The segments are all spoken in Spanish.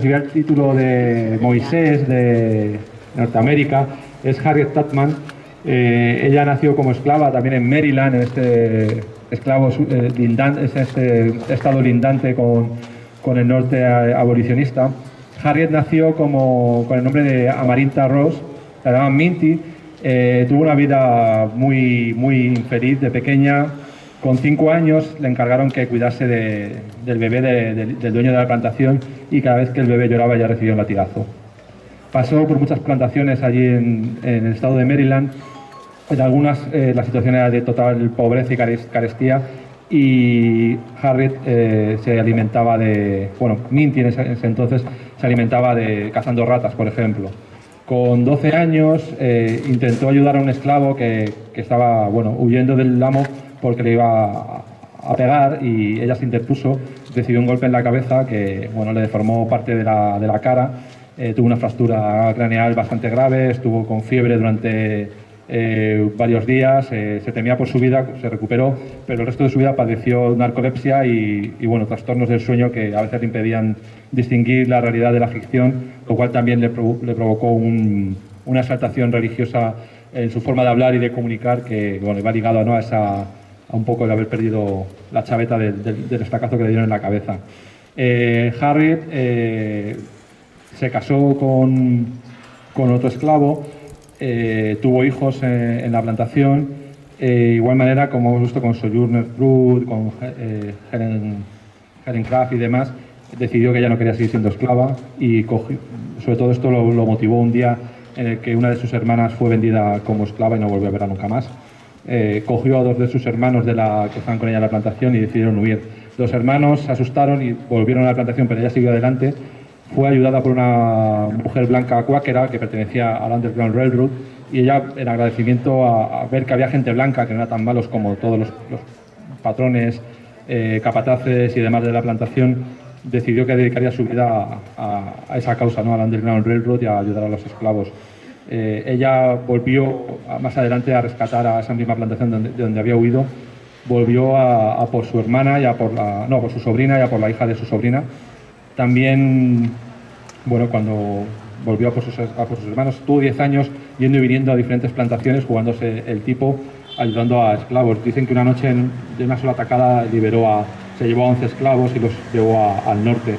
recibió el título de Moisés de Norteamérica es Harriet Tubman. Ella nació como esclava también en Maryland, en este estado lindante con el norte abolicionista. Harriet nació con el nombre de Amarinta Ross, la llamaban Minty. Tuvo una vida muy infeliz de pequeña. Con 5 años le encargaron que cuidase del bebé del dueño de la plantación, y cada vez que el bebé lloraba ella recibía un latigazo. Pasó por muchas plantaciones allí en el estado de Maryland. En algunas la situación era de total pobreza y carestía, y Harriet se alimentaba Minty en ese entonces se alimentaba cazando ratas, por ejemplo. Con 12 años intentó ayudar a un esclavo que estaba huyendo del amo porque le iba a pegar, y ella se interpuso, recibió un golpe en la cabeza que le deformó parte de la cara, tuvo una fractura craneal bastante grave, estuvo con fiebre durante varios días, se temía por su vida, se recuperó, pero el resto de su vida padeció narcolepsia y trastornos del sueño que a veces le impedían distinguir la realidad de la ficción, lo cual también le provocó una exaltación religiosa en su forma de hablar y de comunicar que va ligado a un poco el haber perdido la chaveta del estacazo que le dieron en la cabeza. Harriet se casó con otro esclavo, tuvo hijos en la plantación, igual manera como hemos visto con Sojourner Truth, con Helen Craft y demás. Decidió que ella no quería seguir siendo esclava, y sobre todo esto lo motivó un día en el que una de sus hermanas fue vendida como esclava y no volvió a verla nunca más. Cogió a 2 de sus hermanos que estaban con ella en la plantación y decidieron huir. 2 hermanos se asustaron y volvieron a la plantación, pero ella siguió adelante. Fue ayudada por una mujer blanca cuáquera que pertenecía al Underground Railroad, y ella, en agradecimiento a ver que había gente blanca que no era tan malos como todos los patrones, capataces y demás de la plantación, decidió que dedicaría su vida a esa causa, al Underground Railroad, y a ayudar a los esclavos. Ella volvió más adelante a rescatar a esa misma plantación de donde había huido. Volvió a por su hermana y por su sobrina y a por la hija de su sobrina. También, cuando volvió a por sus hermanos, estuvo 10 años yendo y viniendo a diferentes plantaciones, jugándose el tipo, ayudando a esclavos. Dicen que una noche, de una sola atacada, se llevó a 11 esclavos y los llevó al norte.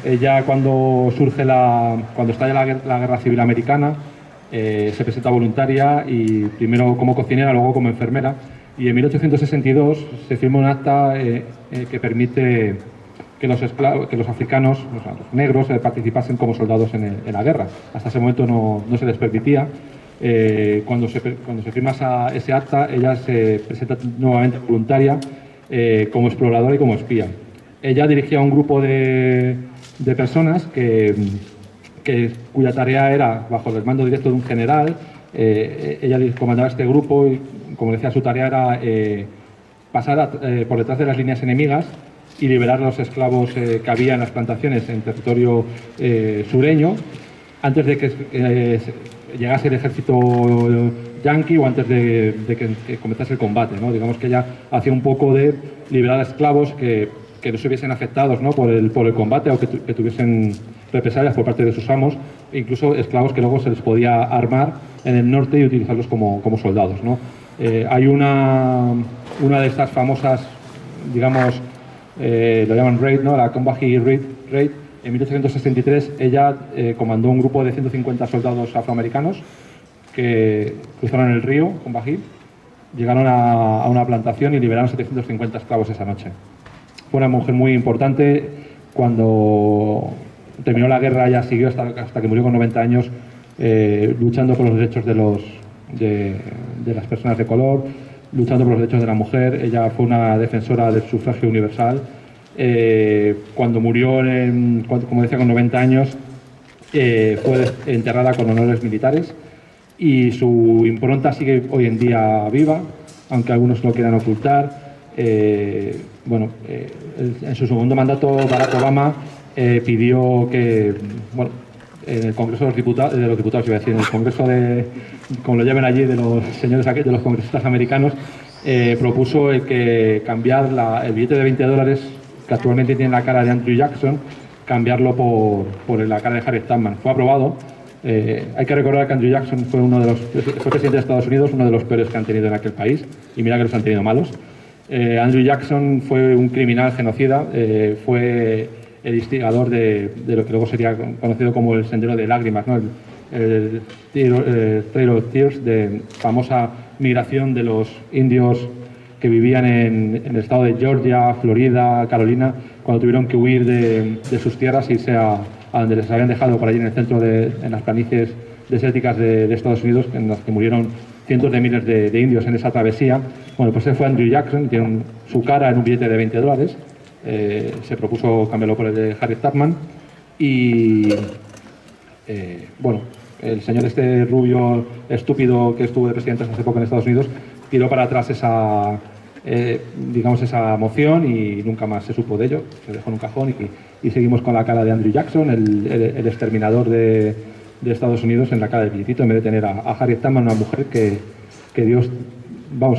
Ella cuando estalla la Guerra Civil Americana, se presenta voluntaria, y primero como cocinera, luego como enfermera, y en 1862 se firma un acta que permite que los africanos, los negros, participasen como soldados en la guerra. Hasta ese momento no se les permitía. Cuando se firma ese acta, ella se presenta nuevamente voluntaria como exploradora y como espía. Ella dirigía un grupo de personas cuya tarea era, bajo el mando directo de un general. Ella comandaba este grupo y, como decía, su tarea era pasar por detrás de las líneas enemigas y liberar a los esclavos que había en las plantaciones en territorio sureño, antes de que llegase el ejército yanqui, o antes de que comenzase el combate, ¿no? Digamos que ella hacía un poco de liberar a esclavos que no se hubiesen afectados, ¿no?, por el combate, o que tuviesen represalias por parte de sus amos, e incluso esclavos que luego se les podía armar en el norte y utilizarlos como soldados, ¿no? Hay una de estas famosas, digamos, lo llaman raid, ¿no?, la Combahee Raid. En 1863 ella comandó un grupo de 150 soldados afroamericanos que cruzaron el río Combahee, llegaron a una plantación y liberaron 750 esclavos esa noche. Fue una mujer muy importante. Cuando terminó la guerra, ella siguió hasta que murió con 90 años luchando por los derechos de las personas de color, luchando por los derechos de la mujer. Ella fue una defensora del sufragio universal. Cuando murió, como decía, con 90 años, fue enterrada con honores militares, y su impronta sigue hoy en día viva, aunque algunos lo quieran ocultar. En su segundo mandato, Barack Obama pidió que, en el Congreso de los Diputados, iba a decir, en el Congreso como lo llaman allí, de los señores de los congresistas americanos, propuso que cambiar el billete de $20 que actualmente tiene la cara de Andrew Jackson cambiarlo por la cara de Harriet Tubman. Fue aprobado. Hay que recordar que Andrew Jackson fue presidente de Estados Unidos, uno de los peores que han tenido en aquel país, y mira que los han tenido malos. Andrew Jackson fue un criminal genocida, fue el instigador de lo que luego sería conocido como el Sendero de Lágrimas, ¿no? el Trail of Tears, de famosa migración de los indios que vivían en el estado de Georgia, Florida, Carolina, cuando tuvieron que huir de sus tierras y irse a donde les habían dejado por allí en el centro, en las planicies desérticas de Estados Unidos, en las que murieron cientos de miles de indios en esa travesía. Bueno, pues ese fue Andrew Jackson, tiene su cara en un billete de $20. Se propuso cambiarlo por el de Harriet Tubman y, bueno, el señor este rubio estúpido que estuvo de presidente hace poco en Estados Unidos tiró para atrás esa moción y nunca más se supo de ello, se dejó en un cajón y seguimos con la cara de Andrew Jackson, el exterminador de Estados Unidos, en la cara del billetito, en vez de tener a Harriet Tubman, una mujer que Dios,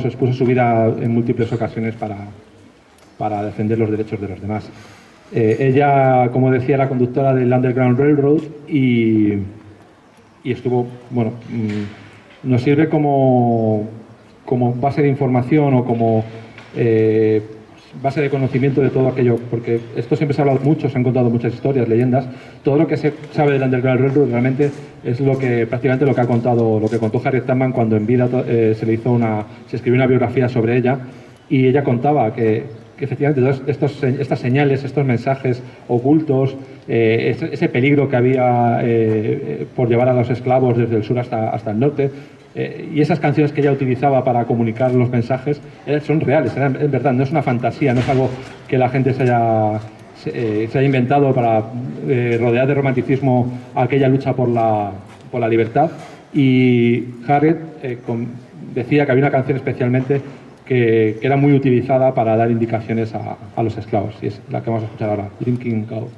expuso su vida en múltiples ocasiones para defender los derechos de los demás. Ella, como decía, era conductora del Underground Railroad y estuvo, bueno, nos sirve como base de información o como base de conocimiento de todo aquello, porque esto siempre se ha hablado mucho, se han contado muchas historias, leyendas. Todo lo que se sabe del Underground Railroad realmente es prácticamente lo que contó Harriet Tubman cuando en vida se escribió una biografía sobre ella, y ella contaba que efectivamente estas señales, estos mensajes ocultos, ese peligro que había por llevar a los esclavos desde el sur hasta el norte, y esas canciones que ella utilizaba para comunicar los mensajes son reales, es verdad, no es una fantasía, no es algo que la gente se haya inventado para rodear de romanticismo aquella lucha por la libertad. Y Harriet decía que había una canción especialmente que era muy utilizada para dar indicaciones a los esclavos, y es la que vamos a escuchar ahora, Drinking Gold.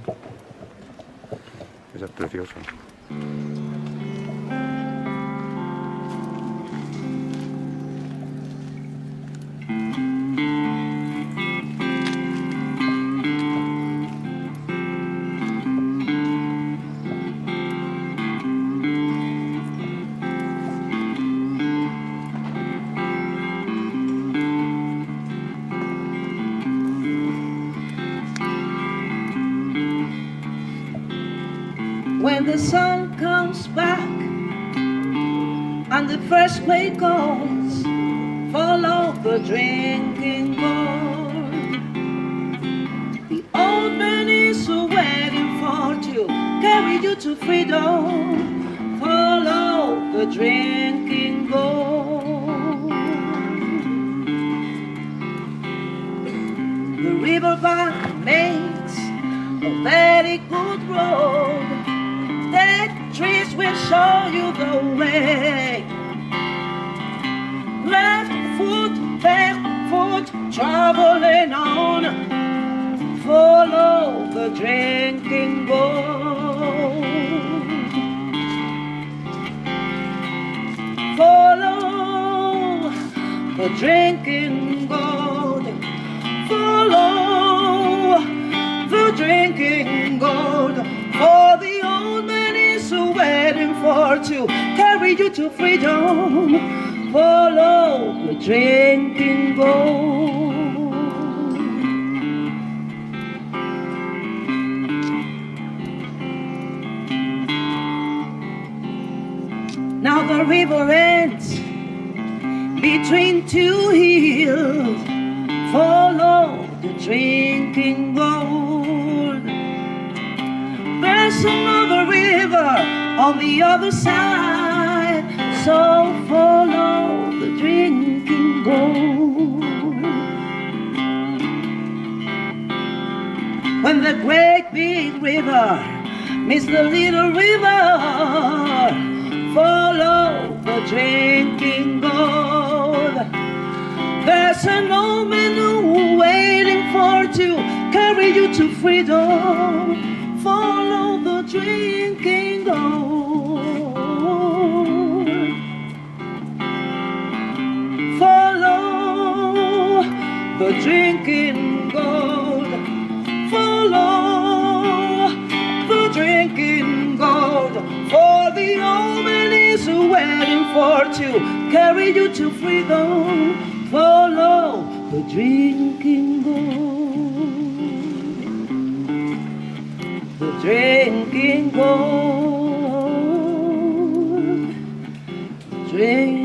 Esa es preciosa. When the sun comes back and the first wave goes, follow the drinking gold. The old man is waiting for to carry you to freedom. Follow the drinking gold. The riverbank makes a very good road. Dead trees will show you the way. Left foot, barefoot, traveling on. Follow the drinking gold. Follow the drinking gold. Follow the drinking gold. For the old man is waiting for to carry you to freedom. Follow the drinking gold. Now the river ends between two hills. Follow the drinking gold. There's another river on the other side, so follow the drinking gold. When the great big river meets the little river, follow the drinking gold. There's an old man waiting for to carry you to freedom. Follow the drinking gold. Follow the drinking gold. Follow for the old man is waiting for to carry you to freedom. Follow the drinking gold, the drinking gold, drink.